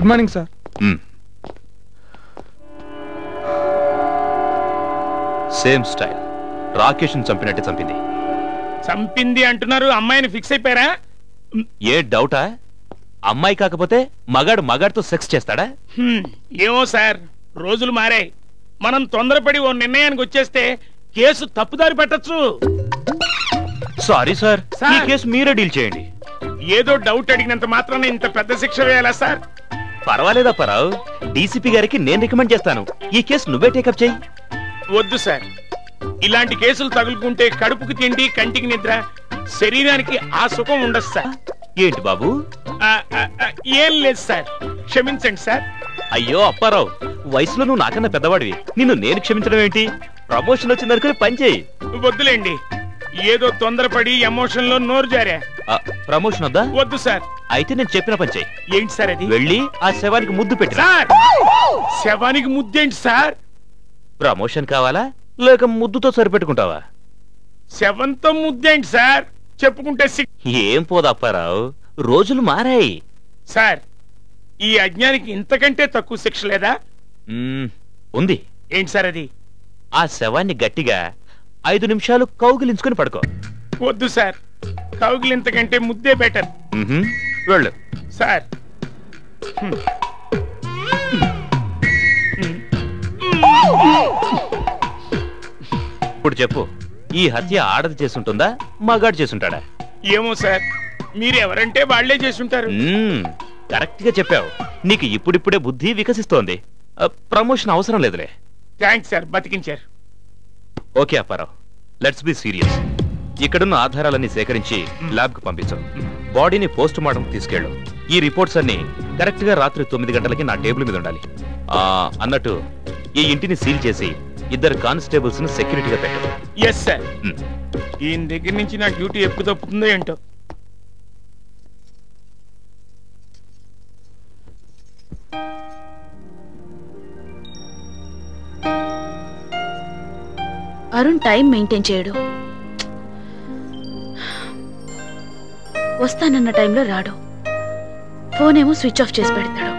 Good morning sir. Same style. Rakesh చంపినట్టే చంపింది. చంపింది అంటున్నారు, అమ్మాయిని ఫిక్స్ అయిపోయారా? ఏ డౌటా? అమ్మాయి కాకపోతే మగాడితో సెక్స్ చేస్తాడా? ఏమో సార్, రోజులు మారాయి. మనం తొందరపడి ఓ నిర్ణయానికి వచ్చేస్తే కేసు తప్పుదారి పట్టచ్చు. సారీ సార్, ఈ కేసు మీరే డీల్ చేయండి. ఏదో డౌట్ అడిగినంత మాత్రాన ఇంత పెద్ద శిక్ష వేయాలా సార్? పర్వాలేదా పరావు, డీసీపీ గారికి నేను రికమెండ్ చేస్తాను. ఈ కేసు నువ్వే టేకప్ చేయి. వద్దు సార్, ఇలాంటి కేసులు తగులుకుంటే కడుపుకి తిండి, కంటికి నిద్ర, శరీరానికి ఆ సుఖం ఉండదు సార్. ఏంటి బాబు? ఏం లేదు సార్, క్షమించండి సార్. అయ్యో అప్పారావు, వయసులో నువ్వు నాకన్నా పెద్దవాడివి, నిన్ను నేను క్షమించడం ఏంటి? ప్రమోషన్ వచ్చిందనుకుని పని చేయి. వద్దులేండి, ఏదో తొందరపడి ఎమోషన్ లో నోరు జారా. ప్రమోషన్ వద్దా? వద్దు సార్. అయితే నేను చెప్పిన పని చేయి. ఏంటి సార్ అది? వెళ్ళి ఆ శవానికి ముద్దు పెట్టి. సార్, శవానికి ముద్దేంటి సార్? ప్రమోషన్ కావాలా లేక ముద్దుతో సరిపెట్టుకుంటావా? శవంతో ముద్దేంటి సార్? చెప్పుకుంటే ఏం పోదు అప్పారావు, రోజులు మారాయి. సార్, ఈ అజ్ఞానికి ఇంతకంటే తక్కువ శిక్ష లేదా? ఉంది. ఏంటి సార్ అది? ఆ శవాన్ని గట్టిగా 5 నిమిషాలు కౌగిలించుకుని పడుకో. వద్దు సార్, కౌగిలింతకంటే ముద్దే బెటర్. వెళ్ళు సార్. ఇప్పుడు చెప్పు, ఈ హత్య ఆడది చేసుంటుందా మగాడు చేసుంటాడా? ఏమో సార్, మీరెవరంటే వాళ్లే చేసుంటారు. కరెక్ట్ గా చెప్పావు. నీకు ఇప్పుడిప్పుడే బుద్ధి వికసిస్తోంది. ప్రమోషన్ అవసరం లేదులే. థ్యాంక్స్ సార్, బతికించారు. Okay Apparao, let's be serious. ఇక్కడున్న ఆధారాలన్నీ సేకరించి ల్యాబ్ కు పంపించు. బాడీని పోస్ట్ మార్టం తీసుకెళ్ళు. ఈ రిపోర్ట్స్ అన్ని కరెక్ట్ గా రాత్రి 9 గంటలకి నా టేబుల్ మీద ఉండాలి. అన్నట్టు ఈ ఇంటిని సీల్ చేసి 2 కానిస్టేబుల్స్ ను సెక్యూరిటీగా పెట్టు. Yes sir. ఈయన దగ్గర నుంచి నా డ్యూటీ ఎప్పుడు తప్పుతుందో ఏంటో. అరుణ్ టైం మెయింటైన్ చేయడు. వస్తానన్న టైంలో రాడు. ఫోన్ ఏమో స్విచ్ ఆఫ్ చేసి పెడతాడు.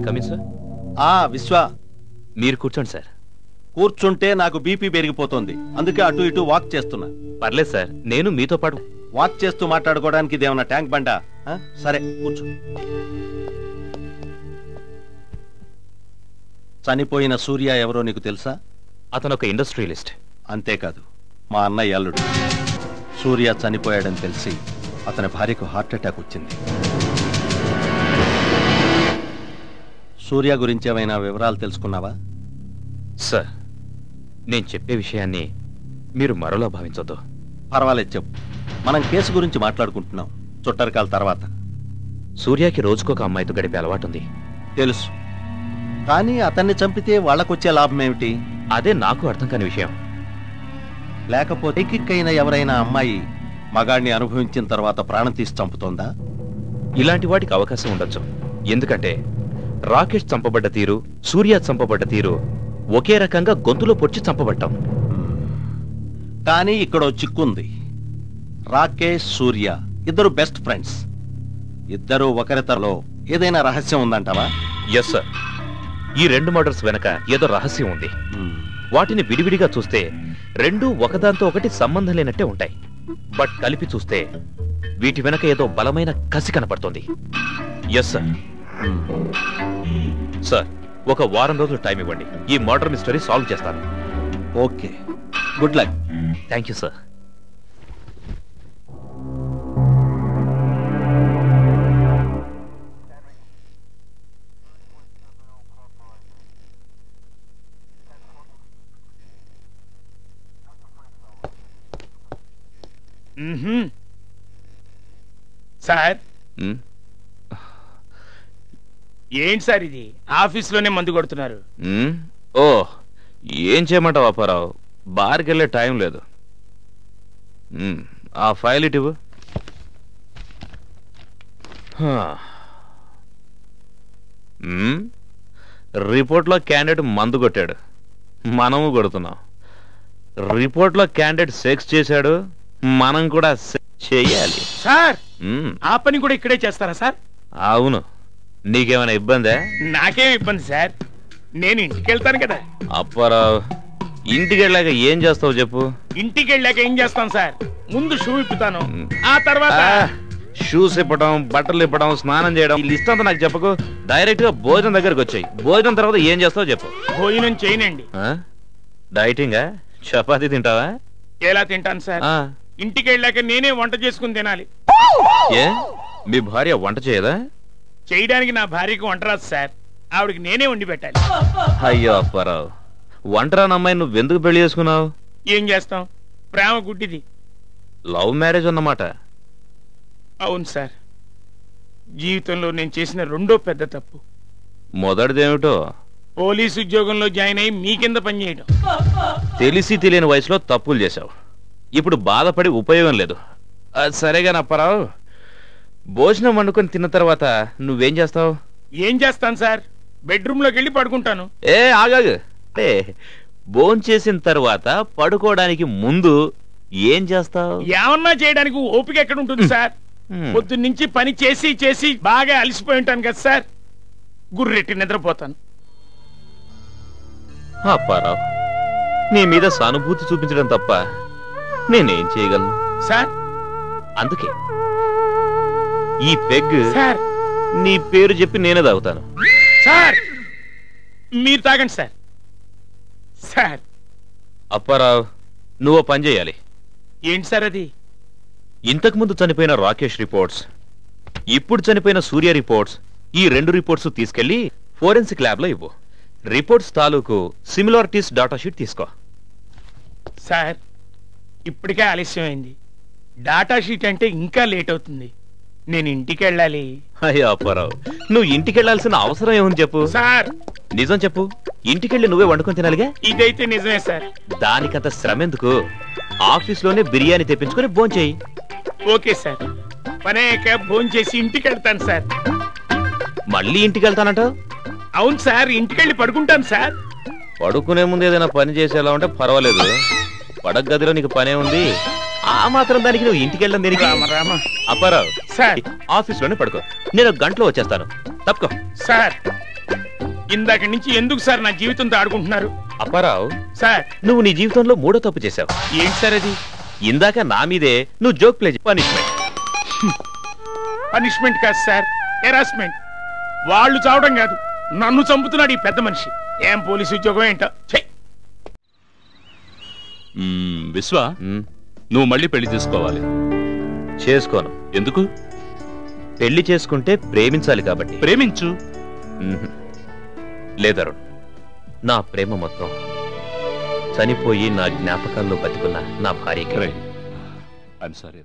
Come in sir. విశ్వ, మీరు కూర్చోండి సార్. కూర్చుంటే నాకు బీపీ పెరిగిపోతుంది, అందుకే అటు ఇటు వాక్ చేస్తున్నా. పర్లేదు సార్, నేను మీతో పాటు. వాక్ చేస్తూ మాట్లాడుకోవడానికి ఇదేమన్నా ట్యాంక్ బండా? సరే కూర్చో. చనిపోయిన సూర్య ఎవరో నీకు తెలుసా? అతను ఒక ఇండస్ట్రియలిస్ట్. అంతేకాదు, మా అన్నయ్య అల్లుడు. సూర్య చనిపోయాడని తెలిసి అతని భార్యకు హార్ట్ అటాక్ వచ్చింది. సూర్య గురించి ఏమైనా వివరాలు తెలుసుకున్నావా? సార్, నేను చెప్పే విషయాన్ని మీరు మరోలా భావించొద్దు. పర్వాలేదు, చెప్పు. మనం కేసు గురించి మాట్లాడుకుంటున్నాం, చుట్టరికాల తర్వాత. సూర్యకి రోజుకొక అమ్మాయితో గడిపే అలవాటుంది. తెలుసు, కానీ అతన్ని చంపితే వాళ్ళకొచ్చే లాభం ఏమిటి? అదే నాకు అర్థం కాని విషయం. లేకపోతే ఎక్కిక్కైన ఎవరైనా అమ్మాయి మగాడిని అనుభవించిన తర్వాత ప్రాణం తీసి చంపుతోందా? ఇలాంటి వాటికి అవకాశం ఉండొచ్చు. ఎందుకంటే రాకేష్ చంపబడ్డ తీరు, సూర్య చంపబడ్డ తీరు ఒకే రకంగా గొంతులో పొడిచి చంపబడ్డాం. కానీ ఇక్కడో చిక్కుంది. రాకేష్, సూర్య ఇద్దరు బెస్ట్ ఫ్రెండ్స్. ఇద్దరు ఒకరితలో ఏదైనా రహస్యం ఉందంటావా? ఎస్ సార్, ఈ 2 మర్డర్స్ వెనక ఏదో రహస్యం ఉంది. వాటిని విడివిడిగా చూస్తే రెండూ ఒకదాంతో ఒకటి సంబంధం లేనట్టే ఉంటాయి. బట్ కలిపి చూస్తే వీటి వెనక ఏదో బలమైన కసి కనపడుతుంది. Yes sir. సార్, ఒక వారం రోజులు టైం ఇవ్వండి, ఈ మర్డర్ మిస్టరీ సాల్వ్ చేస్తాను. Okay, good luck. Thank you sir. Sir, ఏంటి సార్ ఇది? ఆఫీస్లోనే మందు కొడుతున్నారు. ఓ, ఏం చేయమంటావు అప్పారావు, బార్కి వెళ్ళే టైం లేదు. ఆ ఫైల్ ఇటు. రిపోర్ట్లో క్యాండిడేట్ మందు కొట్టాడు, మనము కొడుతున్నాం. రిపోర్ట్లో క్యాండిడేట్ సెక్స్ చేశాడు, మనం కూడా చెయ్యాలి. సార్, ఆ పని కూడా ఇక్కడే చేస్తారా సార్? అవును. నీకేమైనా ఇబ్బందా? నాకేం ఇబ్బంది సార్, నేను ఇంటికి వెళ్తాను కదా. అప్పారావు, ఇంటికి వెళ్ళాక ఏం చేస్తావు చెప్పు? ఇంటికి వెళ్ళాక ఏం చేస్తాను సార్? ముందు షూ ఇప్పుతాను, ఆ తర్వాత షూస్ ఇప్పడం, బట్టలు ఇప్పడం, స్నానం చేయడం, ఈ లిస్ట్ అంతా నాకు చెప్పకు. డైరెక్ట్ గా భోజనం దగ్గరకు వచ్చాయి. భోజనం తర్వాత ఏం చేస్తావు చెప్పు. భోజనం చేయనండి. డైటింగా? చపాతీ తింటావా? ఎలా తింటాను సార్? ఇంటికి వెళ్ళాక నేనే వంట చేసుకుని తినాలి. ఏ, మీ భార్య వంట చేయదా? చేయడానికి నా భార్యకు వంట రాదు సార్, ఆవిడకి నేనే వండి పెట్టాలి. అయ్యో అప్పారావు, వంటరాని అమ్మాయి నువ్వెందుకు పెళ్లి చేసుకున్నావు? ఏం చేస్తాం, ప్రేమ గుడ్డిది. లవ్ మ్యారేజ్ అన్నమాట. అవును సార్, జీవితంలో నేను చేసిన రెండో పెద్ద తప్పు. మొదటిదేమిటో? పోలీసు ఉద్యోగంలో జాయిన్ అయ్యి మీ కింద పనిచేయడం. తెలిసి తెలియని వయసులో తప్పులు చేశావు, ఇప్పుడు బాధపడి ఉపయోగం లేదు. సరేగా అప్పారావు, భోజనం వండుకొని తిన్న తర్వాత నువ్వేం చేస్తావు? ఏం చేస్తాను సార్, బెడ్రూమ్ లోకి వెళ్ళి పడుకుంటాను. ఆగాగు, భోంచేసిన తర్వాత పడుకోవడానికి ముందు ఏం చేస్తావు? ఏమన్నా చేయడానికి ఓపిక ఎక్కడ ఉంటుంది సార్? పొద్దున్నుంచి పని చేసి చేసి బాగా అలసిపోయి ఉంటాను కదా సార్, గుర్రెట్టి నిద్రపోతాను. అప్పారావు, నీ మీద సానుభూతి చూపించడం తప్ప నేనేం చేయగలను సార్? అందుకే ఈ పెగ్ సార్, నీ పేరు చెప్పి నేనే తాగుతాను. సార్, మీరు తాగండి సార్. సార్. అప్పారావు, నువ్వు పని చేయాలి. ఏంటి సార్ అది? ఇంతకు ముందు చనిపోయిన రాకేష్ రిపోర్ట్స్, ఇప్పుడు చనిపోయిన సూర్య రిపోర్ట్స్, ఈ 2 రిపోర్ట్స్ తీసుకెళ్లి ఫోరెన్సిక్ ల్యాబ్ లో ఇవ్వు. రిపోర్ట్స్ తాలూకు సిమిలారిటీస్ డాటా షీట్ తీసుకో. సార్, ఇప్పటికే ఆలస్యమైంది, డాటా షీట్ అంటే ఇంకా లేట్ అవుతుంది. నేను ఇంటికి వెళ్ళాలి. అయ్యో అప్పారావు, నువ్వు ఇంటికి వెళ్లాల్సిన అవసరం ఏముంది చెప్పు? సార్, నిజం చెప్పు, ఇంటికెళ్ళి నువ్వే వండుకొని తినాలిగా. ఇదైతే నిజమే సార్. దానికంత శ్రమ ఎందుకు? ఆఫీస్లోనే బిర్యానీ తెప్పించుకొని భోంచేయి. ఓకే సార్, పని అయ్యాక భోంచేసి ఇంటికి వెళ్తాను సార్. మళ్ళీ ఇంటికి వెళ్తానంటావు? అవును సార్, ఇంటికెళ్ళి పడుకుంటాను సార్. పడుకునే ముందు ఏదైనా పని చేసేలా ఉంటే పర్వాలేదు, పడక గదిలో నీకు పనే ఉంది. ఆ మాత్రం దానికి నువ్వు ఇంటికి వెళ్ళడం దేనికి? అప్పారావు సార్, ఆఫీస్ లోనే పడుకో, నేను 1 గంటలో వచ్చేస్తాను. తప్పుకో సార్. ఇందాక నుంచి ఎందుకు సార్ నా జీవితంతో ఆడుకుంటున్నారు? అప్పారావు, సార్ నువ్వు నీ జీవితంలో మూడో తప్పు చేశావు. ఏంటి సార్ అది? ఇందాక నా మీదే నువ్వు జోక్ ప్లే పనిష్మెంట్. పనిష్మెంట్ కాదు సార్, హెరాస్మెంట్. వాళ్ళు చావడం కాదు, నన్ను చంపుతున్నాడు ఈ పెద్ద మనిషి. ఏం పోలీసు ఉద్యోగం ఏంటో. ఛే! విశ్వ, నువ్వు మళ్ళీ పెళ్లి చేసుకోవాలి. చేసుకోను. ఎందుకు? పెళ్లి చేసుకుంటే ప్రేమించాలి కాబట్టి. ప్రేమించు. లేదరుణ్, నా ప్రేమ మొత్తం చనిపోయి నా జ్ఞాపకాల్లో బతికున్న నా భార్యకి. I'm sorry.